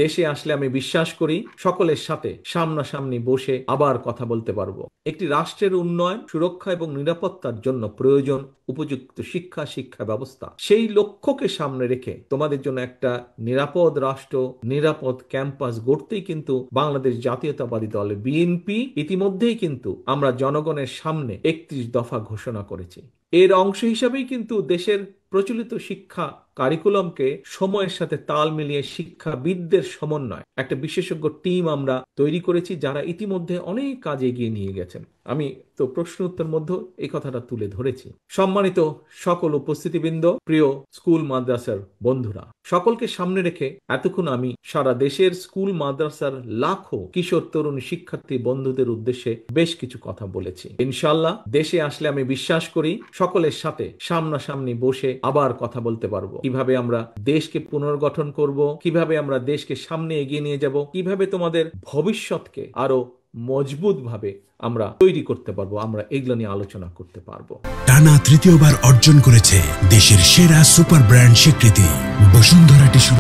দেশে আসলে আমি বিশ্বাস করি সকলের সাথে সামনাসামনি বসে আবার কথা বলতে পারবো। একটি রাষ্ট্রের উন্নয়ন, সুরক্ষা এবং নিরাপত্তার জন্য প্রয়োজন উপযুক্ত শিক্ষা ব্যবস্থা। সেই লক্ষ্যকে সামনে রেখে তোমাদের জন্য একটা নিরাপদ রাষ্ট্র, নিরাপদ ক্যাম্পাস গড়তেই কিন্তু বাংলাদেশ জাতীয়তাবাদী দল বিএনপি ইতিমধ্যেই কিন্তু আমরা জনগণের সামনে 31 দফা ঘোষণা করেছি। এর অংশ হিসাবেই কিন্তু দেশের প্রচলিত শিক্ষা কারিকুলামকে সময়ের সাথে তাল মিলিয়ে শিক্ষাবিদদের সমন্বয় একটা বিশেষজ্ঞ টিম আমরা তৈরি করেছি, যারা ইতিমধ্যে অনেক কাজ এগিয়ে নিয়ে গেছেন। আমি তো প্রশ্ন উত্তর মধ্যে এই কথাটা তুলে ধরেছি। সম্মানিত সকল উপস্থিতিবৃন্দ, প্রিয় স্কুল মাদ্রাসার বন্ধুরা, সকলকে সামনে রেখে এতক্ষণ আমি সারা দেশের স্কুল মাদ্রাসার লাখো কিশোর তরুণ শিক্ষার্থী বন্ধুদের উদ্দেশ্যে বেশ কিছু কথা বলেছি। ইনশাআল্লাহ দেশে আসলে আমি বিশ্বাস করি সকলের সাথে সামনাসামনি বসে আবার কথা বলতে পারবো। কিভাবে আমরা দেশকে পুনর্গঠন করব, কিভাবে আমরা দেশকে সামনে এগিয়ে নিয়ে যাব, কিভাবে তোমাদের ভবিষ্যৎকে আরো মজবুত ভাবে আমরা তৈরি করতে পারবো, আমরা এগুলো নিয়ে আলোচনা করতে পারবো। টানা তৃতীয়বার অর্জন করেছে দেশের সেরা সুপার ব্র্যান্ড স্বীকৃতি বসুন্ধরা টিস্যু।